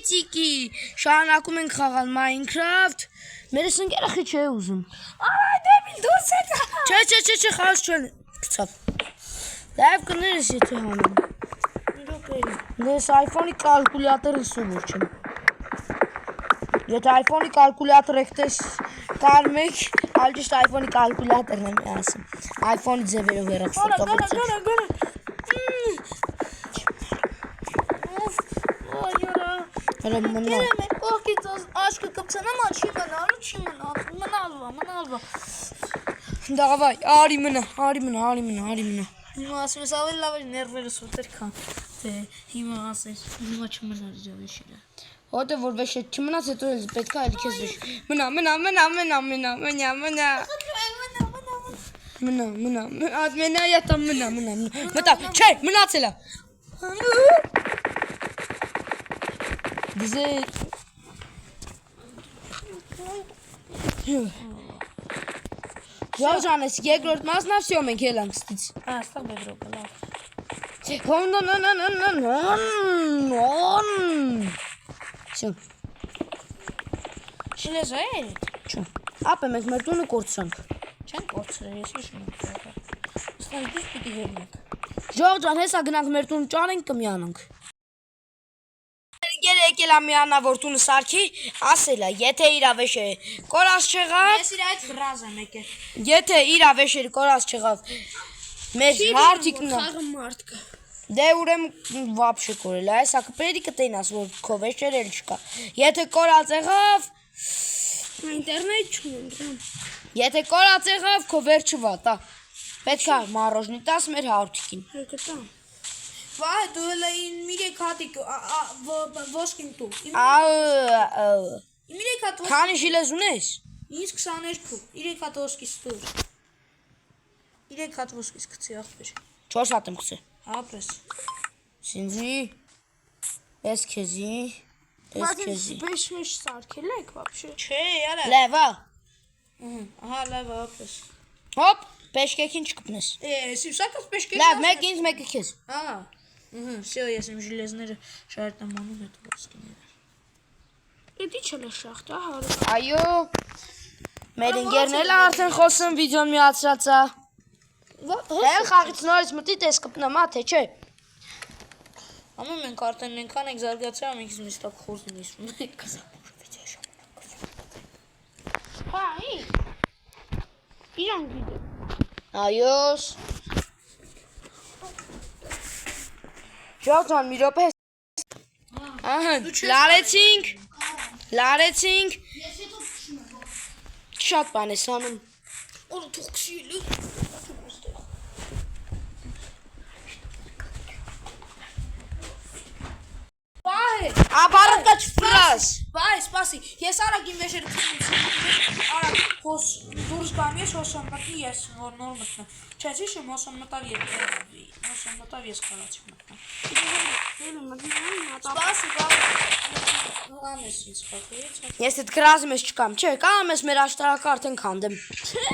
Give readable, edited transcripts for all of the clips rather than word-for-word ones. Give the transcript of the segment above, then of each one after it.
Պիծիկի, շարունակում ենք խաղալ Minecraft, մերս ընկերը խի չէ ուզում։ Այ դեպի դուրս է գա։ Չէ, խաղաց չեն գցավ։ Լավ կներես եթե հանեմ։ Ես iPhone-ի կալկուլյատորը սովոր չեմ։ Եթե iPhone-ի կալկուլյատոր եք կարում եք, այլ ճիշտ iPhone-ի կալկուլյատորն եմ ասում։ iPhone-ի ձևերով երախ Գերեմ եք կողքից աշկը կպցնեմ, չի մնալվա։ Դավայ, արի մնա։ Հիմա ասում ես ավելի լավ է ներվերը սոտեր քան թե հիմա ասես, հիմա չմնար իրա վեշերը։ Հոտը որ վեշը չմնաց, հետո էլ պետք է այլ քեզ վեշ։ Մնա։ Մնա, յատա մնա։ Մտա, չէ, մնացել է։ Դզե Ժանես, երկրորդ մասն ավսյո մենք ելանք ստից։ Ստա բեդրոկը լավ։ Всё։ Շիլեզ է։ Չէ։ Ապա մենք մեր տունը կորցրանք։ Չեն կորցրել, ես հիշում եմ։ Ստա դուք պիտի ելնեք։ Ժողովրդան, հեսա գնանք մեր տուն ճանենք կմիանանք։ Եկել է միանա որ տունը սարքի, ասել է, եթե իրա վեշերը կորած չեղավ, Ես իր այդ բրազ եմ եկել։ եթե իրա վեշերը կորած չեղավ, մեր հարթիկն է։ Խաղը մարդ կա։ Դե ուրեմն վապշե կորել է, այսա կպերի կտենաս, որ քո վեշեր էլ չկա։ Եթե կորած եղավ, ինտերնետ չունեմ։ եթե կորած եղավ, քո վերջը վատ է։ Պետք է մարոժնի տաս մեր հարթիկին։ Հեկտա։ Վայ, դու էլ միրեք հատիկ ոսկին տու։ Միրեք հատ ոսկի։ Քանի ժիլեզ ունես։ Ինձ 22, 3 հատ ոսկիս տուր։ 3 հատ ոսկիս գցի ախպեր։ 4 հատ եմ գցե։ Ապրես։ Սինձի, ես քեզի, ես քեզի։ Բեշ սարքել եք вообще։ Չէ, яра։ Լավ, Ահա, լավ, ապրես։ հոպ, պեշկեքին չկպնես։ Սուսակս պեշկե։ Լավ, մեկ ինձ, մեկը քեզ։ Ահա։ Всё, ես իմ ժիլեզները շարտամ անում հետ ոսկիները։ Էդի չլե շախտ, ահա։ Այո։ Մեր ընկերներն արդեն խոսում վիդեոն միացրած է։ Դել խաղից նորից մտի տես կպնամա, թե չէ։ Ամեն մենք արդեն այնքան ենք զարգացել, ամենքից միշտ խորզին իսում ենք։ Հա, իրան վիդեո։ Այոս։ Ժողովրդան, մի րոպե։ Ահա, լարեցինք։ Շատ բան ես անում։ Օր թող քշիլու։ Բայ, Ապարդ կա չֆրաս։ բայ, սպասի։ Ես արագ իմ վեշերը քշում։ Արագ հոս դուրս գամ ես հոսան մտնի ես որ նոր մտնեմ։ Չէ, հիշում հոսան մտավ ես կարացի մտնեմ։ Սպասի, ամես ինձ խախի։ Ես այդ գրազում ես չկամ, չէ, կամ ես մեր աշտարակը արդեն քանդեմ։ Չէ։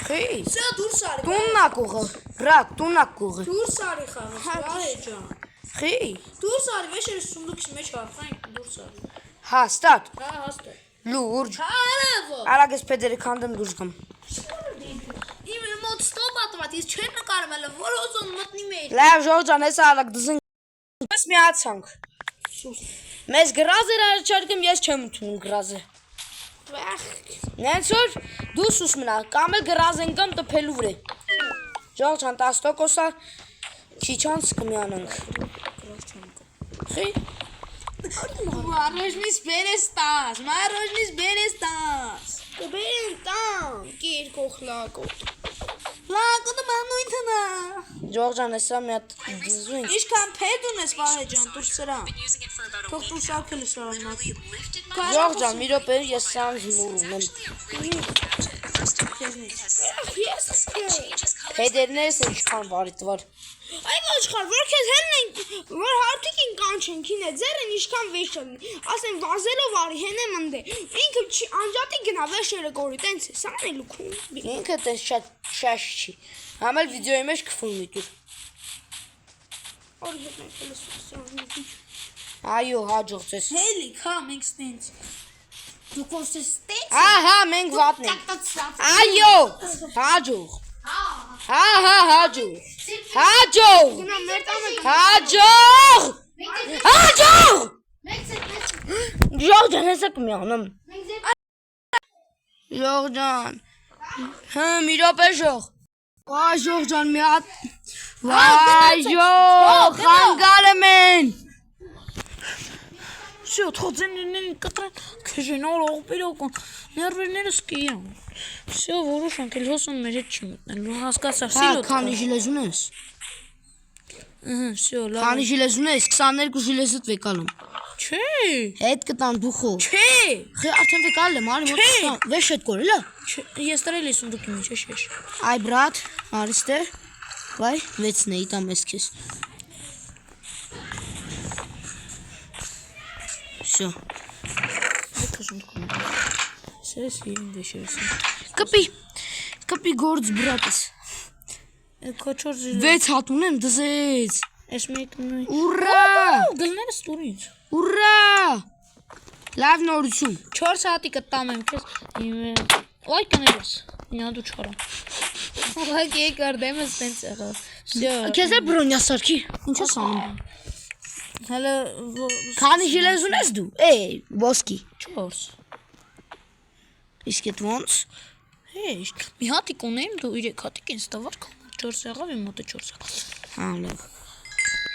Խի։ Սա դուրս արի։ Տուննակ ուղը, բրատ, տուննակ ուղը։ Դուրս արի խաղը, բայ ջան։ Խի։ Դուրս արի, վեշերը սունդուկի մեջ հարթանք դուրս արի։ Հաստատ։ Հա, հաստատ։ Լուրջ։ Հարավո։ Արագ ես պեդերը քանդեմ դուրս գամ։ Իմ մոտ ստոպ ատված, ես չեմ նկարում էլ, որ հոզոն մտնի մեր։ Լավ, ժողովրդան, հեսա արագ դզենք։ Ես միացանք։ Մեզ գրազ էր առաջարկում, ես չեմ ընդունում գրազը։ Նենց որ դու սուս մնա, կամ էլ գրազ են կամ տպելու վրե։ Ժողովրդան, 10%-ա քիչ անց կմիանանք։ Խի։ Մառոժնից բերես Կբերեն տան, կերկող լակոտ։ Լակոտը մանույթն է։ Ժողովրդան, հեսա մի հատ դզու ենք։ Իշքան փեդ ունես վահե ջան, դուր սրա։ Թող դու սարքել ես շարունակի։ Ժողովրդան, մի րոպե ես սրանց մուրում եմ։ Փեդերներս են ինչքան վարի տվար։ Այ ոչխար, որ քեզ հենն են, որ հարթիկին կանչեն, քինե ձերն ինչքան վեշ են, ասեն վազելով արի հենե մնդե, ինքը անջատի գնա վեշերը կորի, տենց է, սան է լուքում։ Ինքը տես շատ շաշ չի, համ էլ վիդեոյի մեջ կֆում մի տուր։ Որ հետ մենք էլ սուսյալնիզի։ Այո, հաջող ձեզ։ Հելիք, հա, մենք ստենց։ Դու կոստես ստենց։ Ահա, մենք վատն ենք։ Այո, հաջող։ Հա, հաջող։ Հաջող։ Հաջող։ Հաջող։ Ժողջան, հեսա կմիանամ։ Ժողջան։ Մի րոպե ժող։ Վայ ժողջան, մի հատ։ Վայ ժող, խանգարում են։ Всё, թողնեն կտրեն, քեժենալ օպերական, ներվերները սկիան։ Всё, որոշանք էլ հոսում մեր հետ չի մտնելու, հասկացա, Հա, սիրո։ քանի ժիլեզ ունես։ Всё, լավ։ Քանի ժիլեզ ունես, 22 ժիլեզդ վեկալում։ Չէ։ Հետ կտան դուխո։ Չէ։ Խե արդեն վեկալ եմ, արի մոտ վեշ հետ կորել է։ Ես տրել եմ սունդուկի մեջ, շեշ։ Այ բրատ, արիստե։ Վայ, 6-ն է, իտամ ես քեզ։ Всё։ Եկա սունդուկի։ Սես իրեն վեշերս։ Կպի գործ բրատս։ Քոչոր 6 հատ ունեմ դզեց։ Էս մեկն է։ Ուրա! Գլները ստուրից։ Ուրա! Լավ նորություն։ 4 հատի կտամ եմ քեզ։ Ոյ կներես։ Նա դու չորա։ Ոյ կերդեմ ես տենց եղավ։ Всё։ Քեզ է բրոնյա սարքի։ Ինչ ես անում։ Հələ Քանի ժիլեզ ունես դու։ Ոսկի։ 4։ Իսկ այդ ոնց։ Հեշտ։ Մի հատիկ ունեմ, դու 3 հատիկ ինձ տվար կամ 4 եղավ, իմ մոտը 4 եղավ։ Հա, լավ։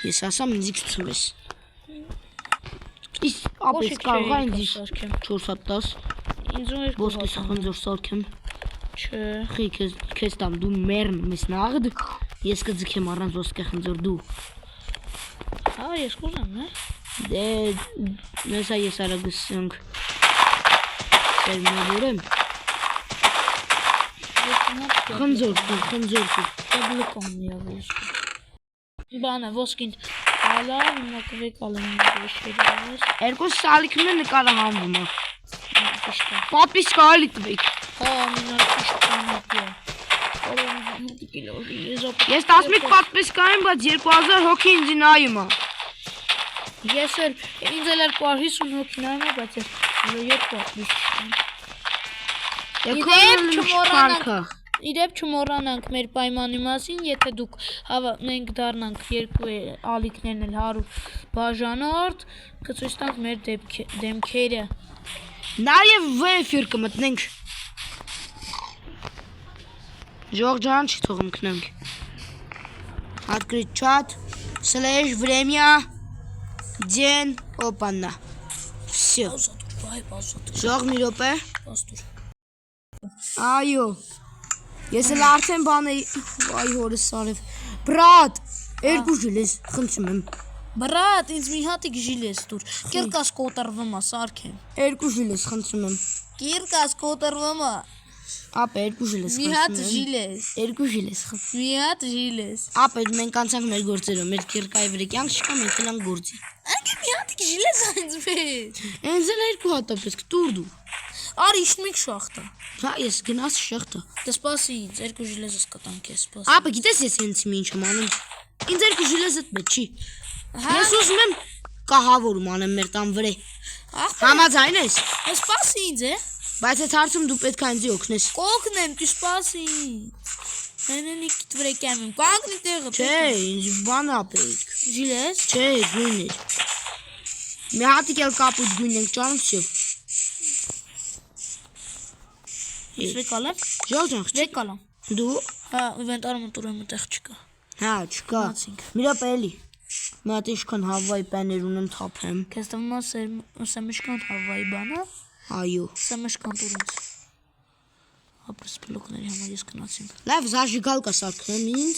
Ես ասամ ինձ գցում ես։ Իսկ ապես կարող է ինձ 4 հատ տաս։ Ինձ ու երկու Ոսկի սխնձոր սարքեմ։ Չէ։ Խի քեզ տամ դու մեռն ես նաղդ։ Ես կձգեմ առանց ոսկե խնձոր դու։ Հա, ես կուզեմ, հա։ Դե նեսա ես արագսենք։ Տերմորեմ։ Խնձոր դու։ Բլոկում միավորս։ Բանը ոսկին հալա, հիմա կվեկալեմ վեշերս։ Երկու սալիքն է նկարահանվում է։ Պատմիսկ այլի տվեք։ Հա, մինալ ճիշտ բանակի է։ Ես 11 պատմիսկային, բայց 2000 հոգի ինձ նայում է։ Ես էլ ինձ էլ 250 հոգի նայում է, բայց ես 2 պատմիսկ եմ։ Իրեւ չմոռանանք մեր պայմանի մասին, եթե դուք մենք դառնանք երկու ալիքներն էլ 100 բաժանորդ, կցույց տանք մեր դեմքերը։ Նաև վեֆիր կմտնենք։ Ժողջան չի թողում կնենք։ Открыть чат, /время, день, опанна։ Всё։ Ժող մի րոպե։ Այո։ Ես էլ արդեն բան էի, վայ հորս սարև։ Բրատ, 2 ժիլես, խնդրում եմ։ Բրատ, ինձ մի հատիկ ժիլես տուր։ Կիրկաս կոտրվում է, սարքեն։ 2 ժիլես, խնդրում եմ։ Կիրկաս կոտրվում է։ Ապա 2 ժիլես, Մի հատ ժիլես։ 2 ժիլես, Մի հատ ժիլես։ ապա մենք անցանք մեր գործերով, մեր կիրկայի վրա կյանք չկա, մենք գնանք գործի։ Անկե մի հատիկ ժիլես այնց վեր։ Ինձ էլ 2 հատ ապես կտուր դու։ Արի իշմիկ շախտը։ Հա, ես գնաց շղթը։ Դե սպասի ինձ, 2 ժիլեսս կտանք ես, սպասի։ Ապա գիտես ես ինձ ինչ եմ անում։ Ինձ 2 ժիլեսը պետք չի։ Ես ուզում եմ կահավորում անեմ մեր տան վրա։ Համաձայն ես։ Սպասի ինձ, Բայց այդ հարցում դու պետք է ինձ օգնես։ Կօգնեմ, դու սպասի։ Մենենի կիտ վրա կամեմ, կանգնի տեղը։ Չէ, ինձ բան է պետք։ Ժիլես։ Չէ, գույն է։ Մի հատիկ էլ կապույտ գույն ենք ճանում, всё։ Վեկալեմ։ Ժողջան, Վեկալեմ։ դու։ Հա, ինվենտարում տուրեմ տեղ չկա։ Հա, չկա։ Մի րոպե էլի։ Մի հատ ինչքան հավայի պաներ ունեմ թափեմ։ Քեզ տվում է սեմիշկան հավայի բանը։ Այո։ Սեմիշկան տուրից։ Ապրես բլոկների համար ես գնացինք։ Լավ, զաժիգալ կա սարքնեմ ինձ։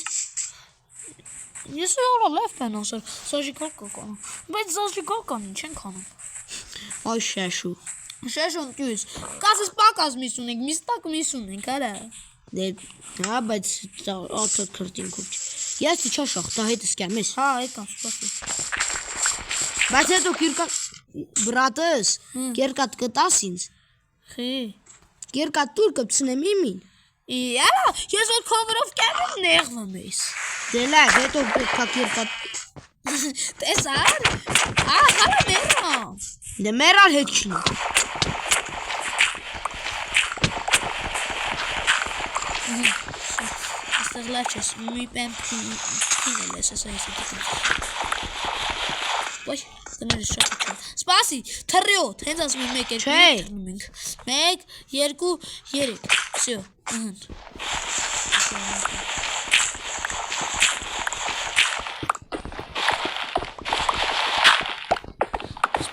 Ես հորա լավ բան ասել, զաժիգալ կա կանեմ։ Բայց զաժիգալ կան ինչ են կանում։ Այ շեշու։ Շեշուն դյուս։ Կասես պակաս միս ունենք, միստակ միս ունենք, արա։ Դե, հա, բայց աթոտ քրտինքով չի։ Ես չա շախտա հետս կեմ ես։ Հա, եկան, սպասի։ Բայց հետո կիրկատ բրատս, կերկատ կտաս ինձ։ Խի։ Կերկատ տուր կպցնեմ իմին։ Արա, ես որ քովերով կեմ եմ նեղվում ես։ Դե լավ, հետո պետք է կերկատ Տեսար։ Հալա մեռա։ Դե մեռալ հետ չնի։ Աստեղ լաչես, մի պեմ փինել ես ասա ես դիտեմ։ Ոյ, դներս շատ չեմ։ Սպասի, թռիոտ, հենց ասում եմ 1 2 թռնում ենք։ 1 2 3։ Всё, ըհը։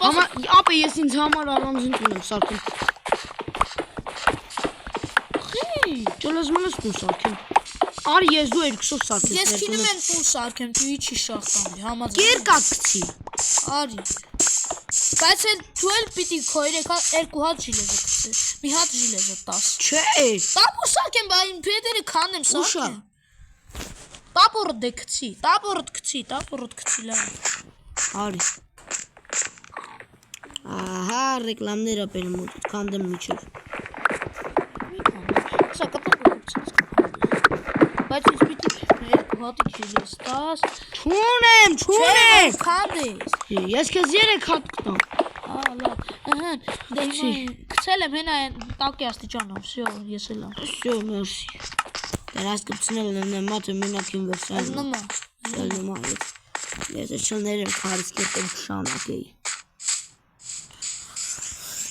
Ապա ես ինձ համար առանձին տուն եմ սարքում։ Ճոլազմանս տուն սարքեմ։ Արի ես դու երկուսով սարքես։ Ես քինում եմ տուն սարքեմ, դու իջի շախտամի, համաձայն։ Երկակ գցի։ Արի։ Բայց դու էլ պիտի քո 2 հատ ժիլեզը գցես։ Մի հատ ժիլեզը 10։ Չէ։ Տապոր սարքեմ, բա իմ փեդերը քանեմ սարքեմ։ Տապորդ դե գցի, տապորդ գցի լավ։ Արի։ Ահա ռեկլամները բերում ու քանդեմ միջև։ Սա կապակը գցես։ Բայց ես պիտի 2 հատի ժիլեզ 10։ Չունեմ։ Քանդես։ Ես քեզ 3 հատ կտամ։ Լավ, ըհը, դե հիմա գցել եմ հենա տակի աստիճանով, всё, ես էլ եմ։ Всё, merci։ Դրանց կպցնել եմ մատը մենակ իմ վերսան։ Նոմա։ Ես չներեմ քարից կերտեմ շանակեի։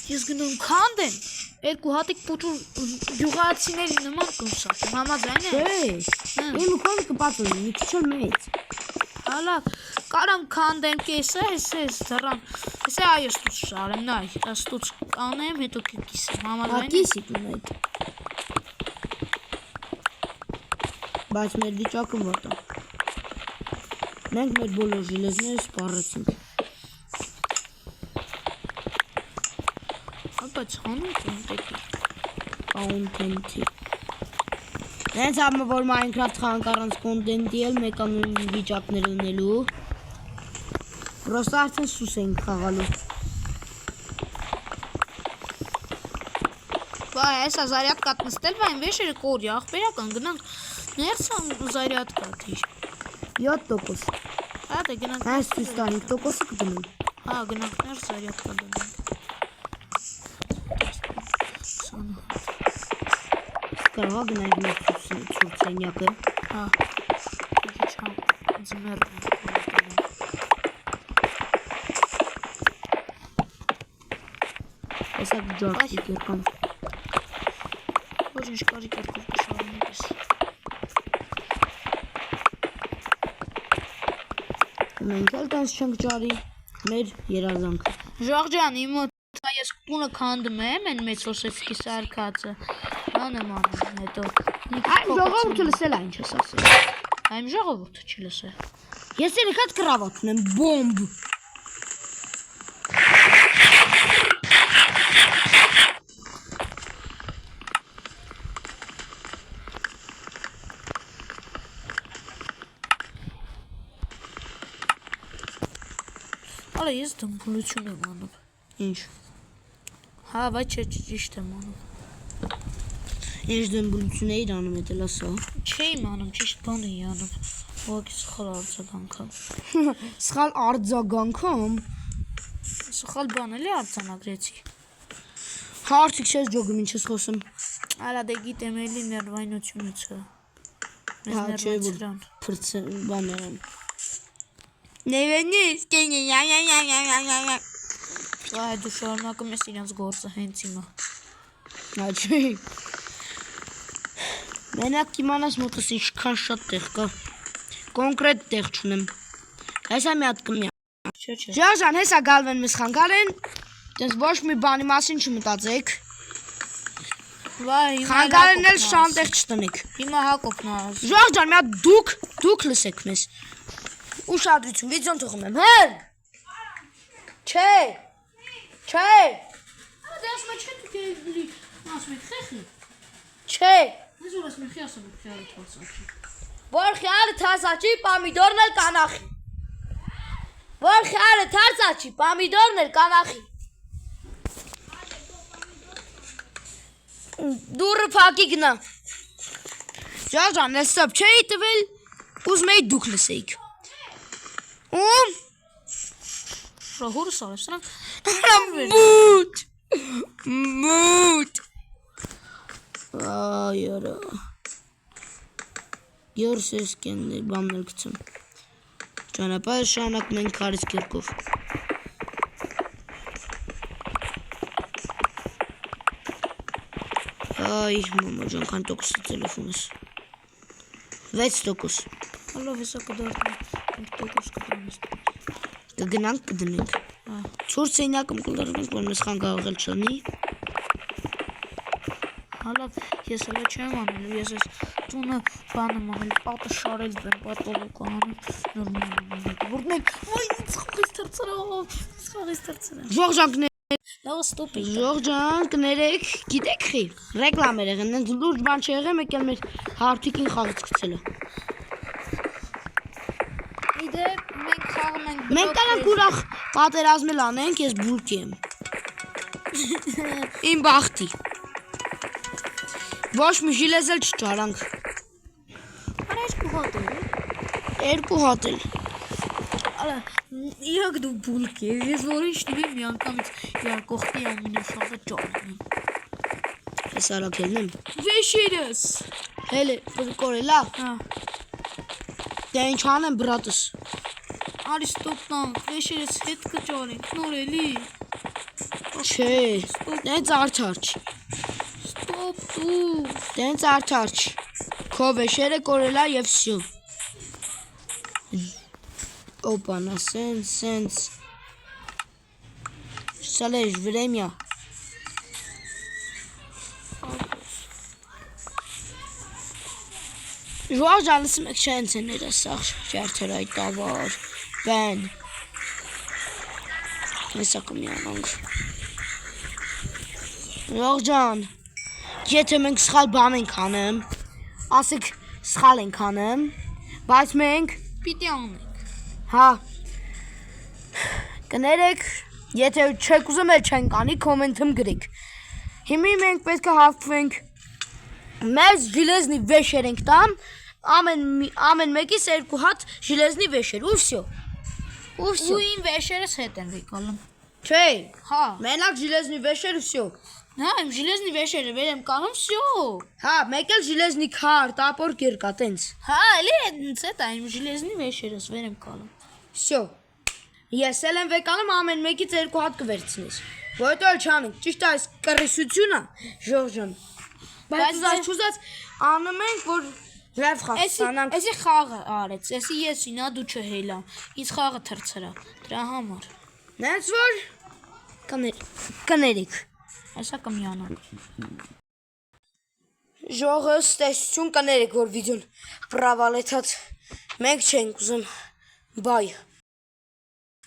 Ես գնում քանդեմ 2 հատիկ փոթու գյուղացիների նման կուսակեմ, համաձայն ես։ Իմ քոնը պատում մի քիչ մեծ։ Հալա, կարամ քանդեմ կեսը, էս դրան։ Էս այս դուց շարեմ, նայ, աստուց կանեմ, հետո կիսեմ, համաձայն ես։ Կիսի դու այդ։ Բայց մեր վիճակը ո՞րտա։ Մենք մեր բոլոր ժիլեզները սպառեցինք։ Բայց հանում կոնտենտի։ Հենց ամը որ Minecraft խանք առանց կոնտենտի էլ մեկանուն վիճակներ ունելու։ Պրոստը արդեն սուս ենք խաղալու։ Բա էսա զարյատկատ նստել, բա այն վեշերը կորի, աղբերական գնանք ներս զարյատկատի։ 7%։ Հա դե գնանք։ Այս ցույց տանք տոկոսը կդնենք։ Հա գնանք ներս զարյատկա դնենք։ Կարող գնանք մեր ցուրցենյակը։ Հա։ Քիչ համ ձմեռ։ Հեսա ջարդի կերկամ։ Ոչ ինչ կարի կերկով կշարունակես։ Մենք էլ տենց չենք ջարի մեր երազանքը։ Ժողջան, իմ մոտ ես տունը քանդում եմ, այն մեծ Օսեֆսկի սարքածը։ Ան եմ անում, հետո։ Այն ժողովուրդը լսել այն չես ասել։ Այն ժողովուրդը չի լսել։ Ես երեք հատ կրավատ ունեմ, բոմբ։ Արա ես դմբուլություն եմ անում։ Ինչ։ Հա, բայց ճիշտ եմ անում։ Ինչ դմբուլություն էիր անում էդ էլ ասա։ Չէի անում, ճիշտ բան էի անում։ Ուղղակի սխալ արձագանքամ։ Սխալ արձագանքամ։ Սխալ բան էլի արձանագրեցի։ Հարցիկ չես ջոգում ինչ ես խոսում։ Արա դե գիտեմ էլի ներվայնությունից է։ Մեզ Հա, չէ որ ներվայցրան։ փրցը բաներ են։ Նեվենիս կենի Վայ դու շարունակում ես իրենց գործը հենց հիմա։ Հա չէ։ Մենակ իմանաս մոտս ինչքան շատ տեղ կա։ Կոնկրետ տեղ չունեմ։ Հեսա մի հատ կմյա։ Չէ։ Ժոժան, հեսա գալվեն մեզ խանգարեն։ Դες ոչ մի բանի մասին չմտածեք։ Վայ հիմա Խանգարեն էլ շանտեղ չտնեք։ Հիմա Հակոբն ասում։ Ժոժան, մի հատ դուք լսեք մեզ։ Ուշադրություն, վիդեոն թողում եմ, հեր։ Չէ։ Դե ասում եմ չէ դու կելի ասում եք խեխի։ Չէ։ Ես որ ասում եմ խի ասում եք խիալը թասաչի։ Որ խիալը թասաչի, պամիդորն էլ կանախի։ Որ խիալը թասաչի, պամիդորն էլ կանախի։ Դուրը փակի գնա։ Ժոժան, ես սոբ չէի տվել, ուզում էի դուք լսեիք։ Ում Հորս արես սրանք Մութ Այորա Յորս ես կեններ բաններ գցում Ճանապարհը շարունակում ենք քարից կերկով Այ մամա ջան քան տոկոսի տելեֆոնս 6% Ալով հեսա կդարտնի տոկոս կդրանես Կգնանք կդնենք Ցուրտ սենյակում կլրվենք որ մեզ խան գաղել չլնի Հալավ ես հələ չեմ անելու ես ես տունը բան եմ անել պատը շարել դեմ պատոլոկ անում որ մենք ոյ ցխից թրծրով Ժողժանքներ լավ ստոպի Ժողջան կներեք գիտեք խի ռեկլամեր եղեն նենց լուրջ բան չեղե մեկ էլ մեր հարթիկին խաղից գցելը Իդեպ մենք խաղում ենք Մենք կանանք ուրախ պատերազմել անենք ես բուրկի եմ Իմ բախտի Ոչ մի ժիլեզել չճարանք Արա Երկու հատել Արա իրակ դու բուլկ ես որ ինչ դու մի անգամից իր կողքի ամինը շաղը ճարում Ես արակելն եմ Վեշիրս Հելը կորելա Հա Դե ինչ անեմ բրատս Արի ստոպնանք վեշիրս հետ կճարենք նոր էլի Չէ Դենց արդար չի Ստոպ դու Դենց արդար չի Քո վեշերը կորելա և սյո Օպանա սենց Սալեժ վրեմյա Ժուաղ ժանսում եք չեն ծեները սաղ ճարդեր այդ տավար բեն Հեսա կմյանանք Ժուաղ ժան Եթե մենք սխալ բան ենք անեմ ասեք սխալ ենք անեմ բայց մենք Պիտի անենք Հա Կներեք Եթե չեք ուզում էլ չենք անի կոմենտում գրեք Հիմի մենք պետք է հավաքվենք Մեզ ժիլեզնի վեշեր ենք տան Ամեն մեկիս երկու հատ ժիլեզնի վեշեր ու վսյո ու իմ վեշերս հետ են վեկալում Չէ Հա Մենակ ժիլեզնի վեշեր վսյո Հա իմ ժիլեզնի վեշերը վերեմ կանում սյո Հա մեկ էլ ժիլեզնի քար տապոր կերկա տենց Հա էլի էնց է տա իմ ժիլեզնի վեշերս վերեմ կանում Վսյո Ես էլ եմ վեկանում ամեն մեկից երկու հատ կվերցնես Որտո էլ չանենք ճիշտ այս կռիսությունը ժողժան Բայց ուզած անում ենք որ լավ խաղ ստանանք Էսի խաղը արեց էսի ես ինա դու չհելա ինձ խաղը թրցրա դրա համար Նենց որ կներիք Այսա կմյանանք Ժողս տեսություն կներիք որ վիդյոն պրավալեթած մենք չենք ուզում բայ